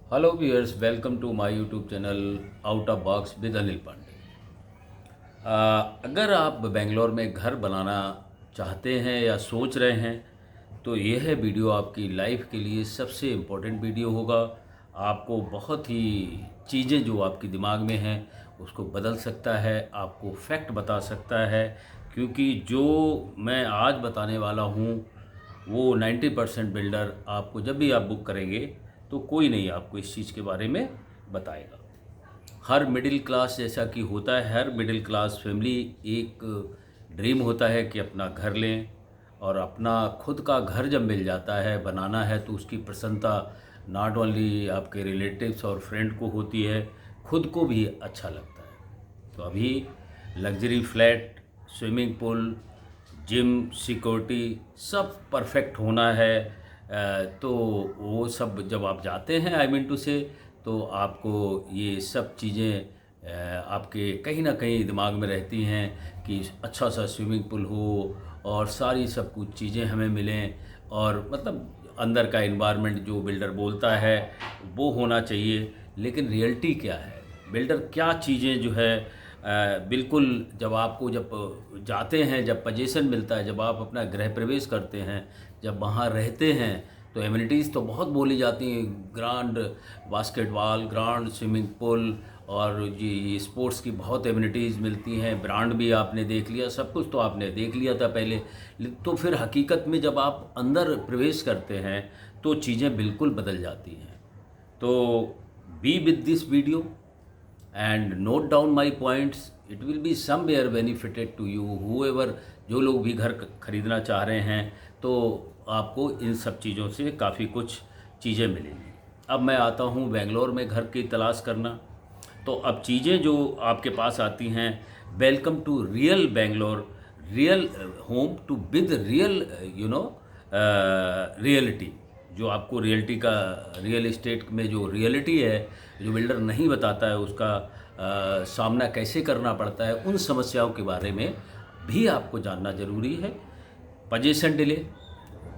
Hello viewers, welcome to my YouTube channel out of box with Anil Pandey. अगर आप बेंगलोर में घर बनाना चाहते हैं या सोच रहे हैं तो यह वीडियो आपकी लाइफ के लिए सबसे इम्पोर्टेंट वीडियो होगा। आपको बहुत ही चीज़ें जो आपके दिमाग में हैं उसको बदल सकता है, आपको फैक्ट बता सकता है। क्योंकि जो मैं आज बताने वाला हूँ वो 90% बिल्डर आपको जब भी आप बुक करेंगे तो कोई नहीं आपको इस चीज़ के बारे में बताएगा। हर मिडिल क्लास जैसा कि होता है, हर मिडिल क्लास फैमिली एक ड्रीम होता है कि अपना घर लें, और अपना खुद का घर जब मिल जाता है बनाना है तो उसकी प्रसन्नता नॉट ओनली आपके रिलेटिव्स और फ्रेंड को होती है, खुद को भी अच्छा लगता है। तो अभी luxury flat, swimming pool, gym, security सब परफेक्ट होना है। तो वो सब जब आप जाते हैं, आई मीन टू से, तो आपको ये सब चीज़ें आपके कहीं ना कहीं दिमाग में रहती हैं कि अच्छा सा स्विमिंग पूल हो और सारी सब कुछ चीज़ें हमें मिलें, और मतलब अंदर का इन्वायरमेंट जो बिल्डर बोलता है वो होना चाहिए। लेकिन रियलिटी क्या है, बिल्डर क्या चीज़ें जो है बिल्कुल जब जाते हैं, जब पोजीशन मिलता है, जब आप अपना गृह प्रवेश करते हैं, जब वहाँ रहते हैं, तो एमिनिटीज़ तो बहुत बोली जाती हैं, grand basketball, grand swimming pool, और ये स्पोर्ट्स की बहुत एमिनिटीज़ मिलती हैं, ब्रांड भी आपने देख लिया, सब कुछ तो आपने देख लिया था पहले। तो फिर हकीकत में जब आप अंदर प्रवेश करते हैं तो चीज़ें बिल्कुल बदल जाती हैं। तो be with this video and note down my points. It will be somewhere benefited to you whoever, जो लोग भी घर खरीदना चाह रहे हैं तो आपको इन सब चीज़ों से काफ़ी कुछ चीज़ें मिलेंगी। अब मैं आता हूँ बेंगलोर में घर की तलाश करना। तो अब चीज़ें जो आपके पास आती हैं, welcome to real Bangalore, real home to with real reality. जो आपको रियलिटी का, रियल इस्टेट में जो रियलिटी है, जो बिल्डर नहीं बताता है, उसका सामना कैसे करना पड़ता है, उन समस्याओं के बारे में भी आपको जानना ज़रूरी है। पोजीशन डिले,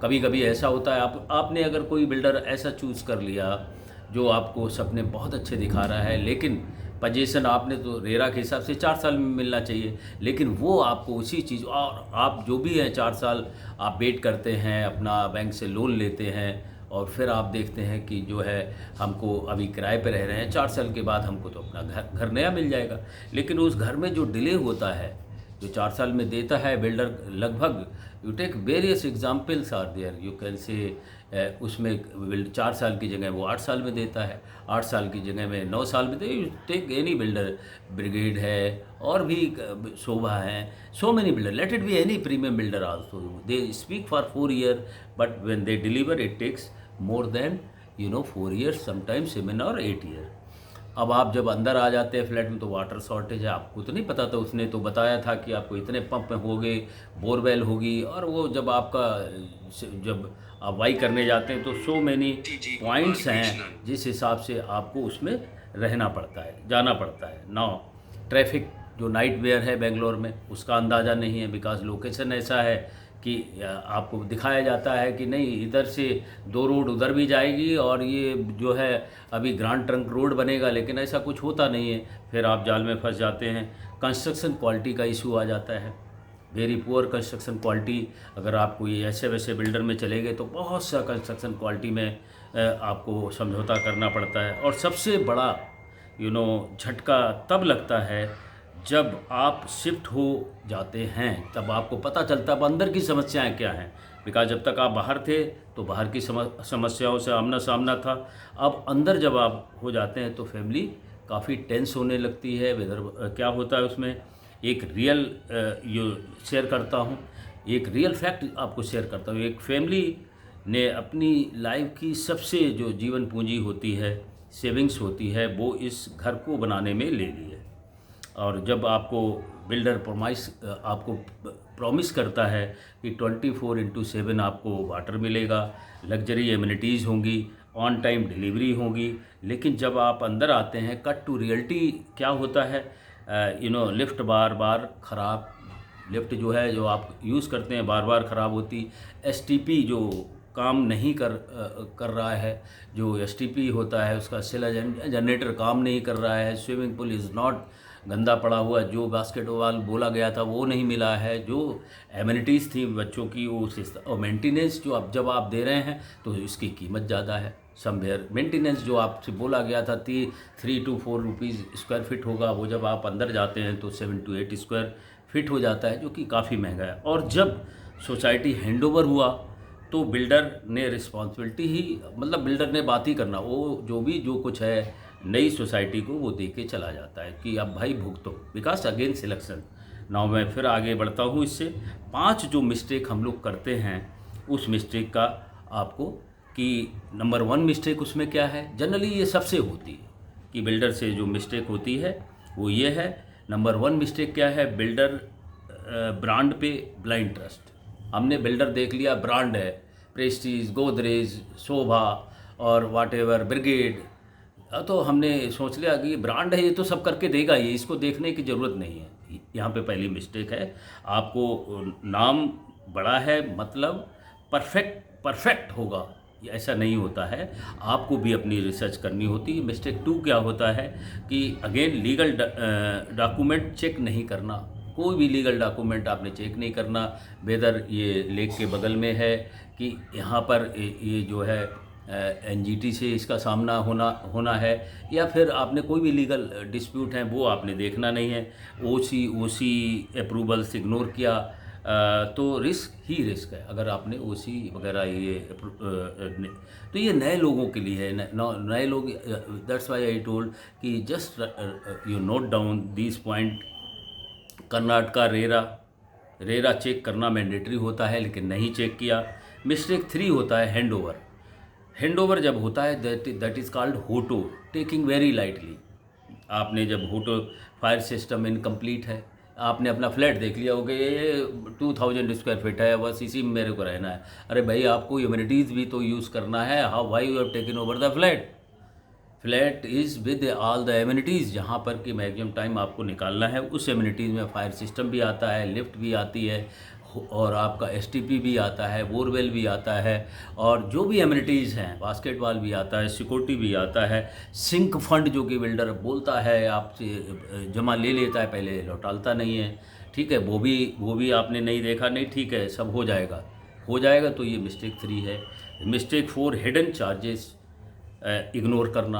कभी कभी ऐसा होता है, आपने अगर कोई बिल्डर ऐसा चूज़ कर लिया जो आपको सपने बहुत अच्छे दिखा रहा है, लेकिन पोजीशन आपने तो रेरा के हिसाब से 4 साल में मिलना चाहिए, लेकिन वो आपको उसी चीज़, और आप जो भी हैं 4 साल आप वेट करते हैं, अपना बैंक से लोन लेते हैं, और फिर आप देखते हैं कि जो है हमको अभी किराए पे रह रहे हैं, 4 साल के बाद हमको तो अपना घर नया मिल जाएगा। लेकिन उस घर में जो डिले होता है, जो 4 साल में देता है बिल्डर, लगभग you take various examples are there, you can say उसमें 4 साल की जगह वो 8 साल में देता है, 8 साल की जगह में 9 साल में दे। टेक एनी बिल्डर, ब्रिगेड है और भी शोभा है, so many builder, let it be any premium builder also, they speak for 4 year, but when they deliver it takes more than 4 years, sometimes 7 or 8 year। अब आप जब अंदर आ जाते हैं फ्लैट में तो वाटर शॉर्टेज है, आपको तो नहीं पता था, उसने तो बताया था कि आपको इतने पंप हो गए, बोरवेल होगी, और वो जब आप वाई करने जाते हैं तो सो मैनी पॉइंट्स हैं जिस हिसाब से आपको उसमें रहना पड़ता है, जाना पड़ता है। नाउ ट्रैफिक जो नाइट वेयर है बेंगलोर में, उसका अंदाज़ा नहीं है, बिकॉज लोकेशन ऐसा है कि आपको दिखाया जाता है कि नहीं, इधर से 2 रोड उधर भी जाएगी और ये जो है अभी ग्रांड ट्रंक रोड बनेगा, लेकिन ऐसा कुछ होता नहीं है, फिर आप जाल में फंस जाते हैं। कंस्ट्रक्शन क्वालिटी का इशू आ जाता है, वेरी पुअर कंस्ट्रक्शन क्वालिटी। अगर आप कोई ऐसे वैसे बिल्डर में चले गए तो बहुत सा कंस्ट्रक्शन क्वालिटी में आपको समझौता करना पड़ता है। और सबसे बड़ा झटका तब लगता है जब आप शिफ्ट हो जाते हैं, तब आपको पता चलता है अब अंदर की समस्याएं क्या हैं। बिकॉज जब तक आप बाहर थे तो बाहर की समस्याओं से आमना सामना था, अब अंदर जब आप हो जाते हैं तो फैमिली काफ़ी टेंस होने लगती है। वेदर क्या होता है उसमें, एक रियल शेयर करता हूँ, एक रियल फैक्ट आपको शेयर करता हूँ। एक फैमिली ने अपनी लाइफ की सबसे जो जीवन पूंजी होती है, सेविंग्स होती है, वो इस घर को बनाने में ले ली है। और जब आपको बिल्डर आपको प्रॉमिस करता है कि 24/7 आपको वाटर मिलेगा, लग्जरी एमिनिटीज़ होंगी, ऑन टाइम डिलीवरी होगी, लेकिन जब आप अंदर आते हैं, कट टू रियलिटी क्या होता है, लिफ्ट बार बार ख़राब, लिफ्ट जो है जो आप यूज़ करते हैं बार बार ख़राब होती, एसटीपी जो काम नहीं कर रहा है, जो एसटीपी होता है उसका सेला जनरेटर काम नहीं कर रहा है, स्विमिंग पूल इज़ नॉट गंदा पड़ा हुआ, जो बास्केटबॉल बोला गया था वो नहीं मिला है, जो एमिनिटीज़ थी बच्चों की वो और मेंटेनेंस जो अब जब आप दे रहे हैं तो इसकी कीमत ज़्यादा है। समवेयर मेंटेनेंस जो आपसे बोला गया था 3 to 4 रुपीज़ स्क्वायर फीट होगा, वो जब आप अंदर जाते हैं तो 7 to 8 स्क्वायर फीट हो जाता है, जो कि काफ़ी महंगा है। और जब सोसाइटी हैंडओवर हुआ तो बिल्डर ने रिस्पॉन्सिबिलिटी ही, मतलब बिल्डर ने बात ही करना, वो जो कुछ है नई सोसाइटी को वो दे के चला जाता है कि अब भाई भुगतो, बिकॉज अगेन सिलेक्शन। नाउ मैं फिर आगे बढ़ता हूँ इससे 5 जो मिस्टेक हम लोग करते हैं उस मिस्टेक का आपको, कि नंबर 1 मिस्टेक उसमें क्या है, जनरली ये सबसे होती है कि बिल्डर से जो मिस्टेक होती है वो ये है। नंबर 1 मिस्टेक क्या है, बिल्डर ब्रांड पे ब्लाइंड ट्रस्ट। हमने बिल्डर देख लिया, ब्रांड है, प्रेस्टीज, गोदरेज, शोभा और वाटेवर, ब्रिगेड, तो हमने सोच लिया कि ब्रांड है ये तो सब करके देगा, ये इसको देखने की ज़रूरत नहीं है। यहाँ पे पहली मिस्टेक है, आपको नाम बड़ा है मतलब परफेक्ट होगा, ये ऐसा नहीं होता है, आपको भी अपनी रिसर्च करनी होती है। मिस्टेक 2 क्या होता है कि अगेन लीगल डॉक्यूमेंट चेक नहीं करना, कोई भी लीगल डॉक्यूमेंट आपने चेक नहीं करना, वेदर ये लेक के बगल में है कि यहाँ पर ये जो है एनजीटी से इसका सामना होना है, या फिर आपने कोई भी लीगल डिस्प्यूट है वो आपने देखना नहीं है, ओसी अप्रूवल्स इग्नोर किया तो रिस्क ही रिस्क है। अगर आपने ओसी वगैरह ये तो ये नए लोगों के लिए है, नए लोग, दैट्स व्हाई आई टोल्ड कि just you note down this point. Karnataka RERA check करना मैंडेटरी होता है लेकिन नहीं चेक किया। मिस्टेक 3 होता है हैंडओवर जब होता है that is called HOTO, taking very lightly. आपने जब होटो फायर सिस्टम इनकम्प्लीट है, आपने अपना फ्लैट देख लिया होगा, ये 2000 स्क्वायर फीट है, बस इसी में मेरे को रहना है। अरे भाई आपको ह्यूमैनिटीज़ भी तो यूज़ करना है, how why you have taken over the flat is with all the amenities, जहाँ पर कि मैक्सिमम टाइम आपको निकालना है। उस एमिनिटीज़ में फायर सिस्टम भी आता है, लिफ्ट भी आती है, और आपका एसटीपी भी आता है, बोरवेल भी आता है, और जो भी एमिनिटीज़ हैं, बास्केटबॉल भी आता है, सिक्योरिटी भी आता है, सिंक फंड जो कि बिल्डर बोलता है आपसे जमा ले लेता है, पहले लौटाता नहीं है, ठीक है, वो भी आपने नहीं देखा, नहीं ठीक है सब हो जाएगा, तो ये मिस्टेक 3 है। मिस्टेक 4 हिडन चार्जेस इग्नोर करना।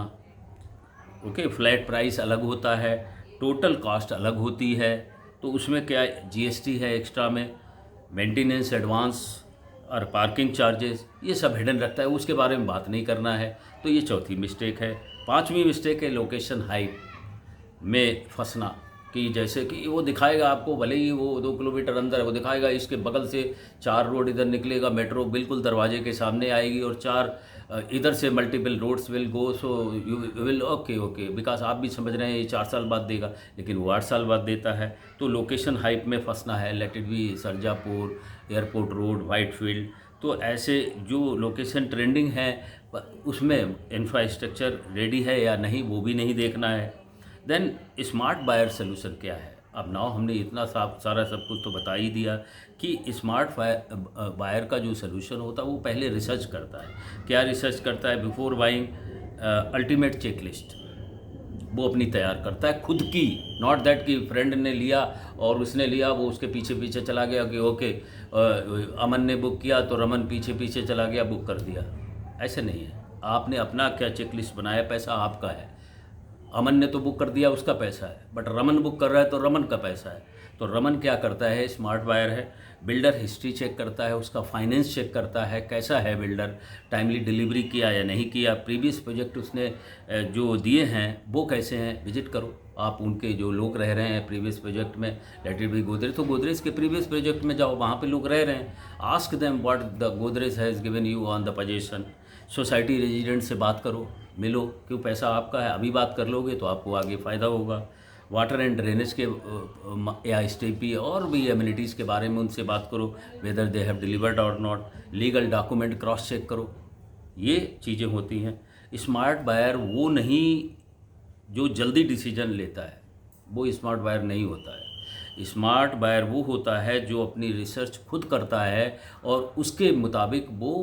ओके, फ्लैट प्राइस अलग होता है, टोटल कॉस्ट अलग होती है, तो उसमें क्या जीएसटी है एक्स्ट्रा में, मेंटेनेंस एडवांस और पार्किंग चार्जेस, ये सब हिडन रखता है, उसके बारे में बात नहीं करना है। तो ये चौथी मिस्टेक है। 5वीं मिस्टेक है लोकेशन हाइप में फंसना, कि जैसे कि वो दिखाएगा आपको, भले ही वो 2 किलोमीटर अंदर है, वो दिखाएगा इसके बगल से 4 रोड इधर निकलेगा, मेट्रो बिल्कुल दरवाजे के सामने आएगी, और 4 इधर से multiple roads will go, so you will okay because आप भी समझ रहे हैं ये 4 साल बाद देगा, लेकिन वो 8 साल बाद देता है। तो लोकेशन हाइप में फंसना है, late it B Sarjapur, airport road, Whitefield, तो ऐसे जो लोकेशन ट्रेंडिंग है उसमें इंफ्रास्ट्रक्चर रेडी है या नहीं वो भी नहीं देखना है। देन स्मार्ट बायर सोल्यूशन क्या है। अब नाउ हमने इतना सारा सब कुछ तो बता ही दिया कि स्मार्ट बायर का जो सोल्यूशन होता है वो पहले रिसर्च करता है। क्या रिसर्च करता है? बिफोर बाइंग अल्टीमेट चेकलिस्ट वो अपनी तैयार करता है खुद की, नॉट दैट कि फ्रेंड ने लिया और उसने लिया वो उसके पीछे पीछे चला गया कि ओके अमन ने बुक किया तो रमन पीछे पीछे चला गया बुक कर दिया। ऐसे नहीं है, आपने अपना क्या चेकलिस्ट बनाया, पैसा आपका है। अमन ने तो बुक कर दिया, उसका पैसा है, बट रमन बुक कर रहा है तो रमन का पैसा है। तो रमन क्या करता है, स्मार्ट बायर है, बिल्डर हिस्ट्री चेक करता है, उसका फाइनेंस चेक करता है, कैसा है बिल्डर, टाइमली डिलीवरी किया या नहीं किया, प्रीवियस प्रोजेक्ट उसने जो दिए हैं वो कैसे हैं, विजिट करो आप उनके जो लोग रह रहे हैं प्रीवियस प्रोजेक्ट में, लेट इट बी गोदरेज, तो गोदरेज के प्रीवियस प्रोजेक्ट में जाओ, वहाँ पे लोग रह रहे हैं, ask them what the Godrej has given you on the position. Society resident से बात करो, मिलो, क्यों पैसा आपका है, अभी बात कर लोगे तो आपको आगे फ़ायदा होगा। वाटर एंड ड्रेनेज के या एसटीपी और भी एमिनिटीज़ के बारे में उनसे बात करो, वेदर दे हैव डिलीवर्ड और नॉट, लीगल डॉक्यूमेंट क्रॉस चेक करो, ये चीज़ें होती हैं। स्मार्ट बायर वो नहीं जो जल्दी डिसीजन लेता है, वो स्मार्ट बायर नहीं होता है। स्मार्ट बायर वो होता है जो अपनी रिसर्च खुद करता है और उसके मुताबिक वो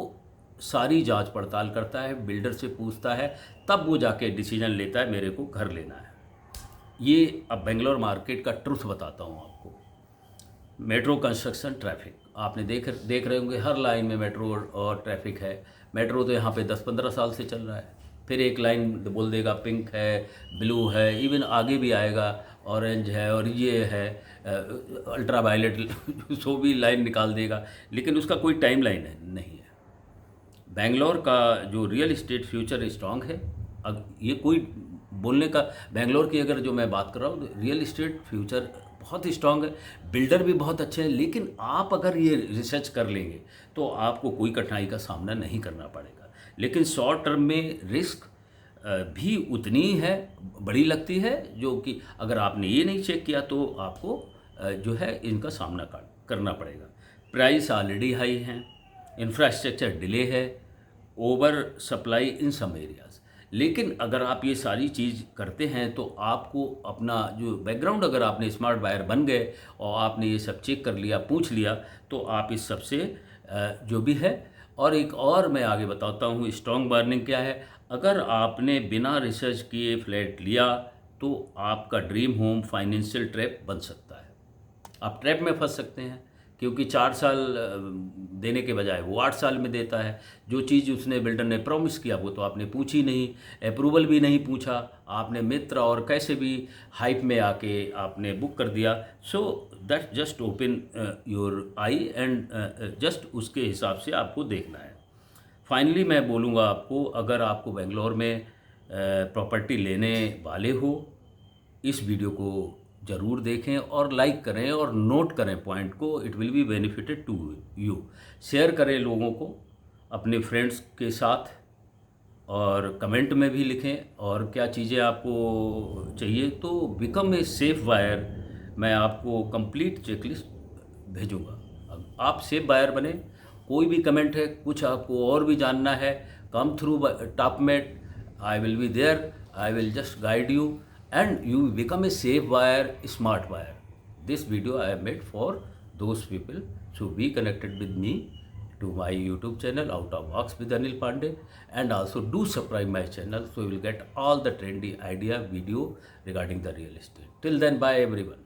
सारी जांच पड़ताल करता है, बिल्डर से पूछता है, तब वो जाके डिसीजन लेता है मेरे को घर लेना है। ये अब बेंगलोर मार्केट का ट्रुथ बताता हूँ आपको। मेट्रो कंस्ट्रक्शन, ट्रैफिक आपने देख रहे होंगे, हर लाइन में मेट्रो और ट्रैफिक है। मेट्रो तो यहाँ पे 10-15 साल से चल रहा है, फिर एक लाइन बोल देगा पिंक है, ब्लू है, इवन आगे भी आएगा ऑरेंज है और ये है अल्ट्रा वायलेट सो भी लाइन निकाल देगा, लेकिन उसका कोई टाइम लाइन नहीं है। बेंगलोर का जो रियल इस्टेट फ्यूचर स्ट्रांग है। अब ये कोई बोलने का, बेंगलोर की अगर जो मैं बात कर रहा हूँ, रियल इस्टेट फ्यूचर बहुत ही स्ट्रांग है, बिल्डर भी बहुत अच्छे हैं, लेकिन आप अगर ये रिसर्च कर लेंगे तो आपको कोई कठिनाई का सामना नहीं करना पड़ेगा। लेकिन शॉर्ट टर्म में रिस्क भी उतनी ही है, बड़ी लगती है, जो कि अगर आपने ये नहीं चेक किया तो आपको जो है इनका सामना करना पड़ेगा। प्राइस ऑलरेडी हाई हैं, इंफ्रास्ट्रक्चर डिले है, over supply in some areas. लेकिन अगर आप ये सारी चीज़ करते हैं तो आपको अपना जो बैकग्राउंड, अगर आपने स्मार्ट बायर बन गए और आपने ये सब चेक कर लिया, पूछ लिया, तो आप इस सब से जो भी है। और एक और मैं आगे बताता हूँ स्ट्रॉन्ग बर्निंग क्या है। अगर आपने बिना रिसर्च किए फ्लैट लिया तो आपका ड्रीम होम फाइनेंशियल ट्रैप बन सकता है। आप ट्रैप में फंस सकते हैं, क्योंकि 4 साल देने के बजाय वो 8 साल में देता है। जो चीज़ उसने बिल्डर ने प्रॉमिस किया वो तो आपने पूछी नहीं, अप्रूवल भी नहीं पूछा, आपने मित्र और कैसे भी हाइप में आके आपने बुक कर दिया। So that just open your I and just उसके हिसाब से आपको देखना है। फाइनली मैं बोलूँगा आपको, अगर आपको बेंगलोर में प्रॉपर्टी लेने वाले हो, इस वीडियो को ज़रूर देखें और लाइक करें और नोट करें पॉइंट को। It will be benefited to you. Share करें लोगों को अपने फ्रेंड्स के साथ, और कमेंट में भी लिखें और क्या चीज़ें आपको चाहिए। तो बिकम ए सेफ बायर, मैं आपको कंप्लीट चेकलिस्ट भेजूँगा। अब आप सेफ बायर बने। कोई भी कमेंट है, कुछ आपको और भी जानना है, come through Topmate, I will be there, I will just guide you and you become a safe buyer, smart buyer. This video I have made for those people. So be connected with me to my YouTube channel Out of Box with Anil Pandey, and also do subscribe my channel so you will get all the trendy idea video regarding the real estate. Till then, bye everyone.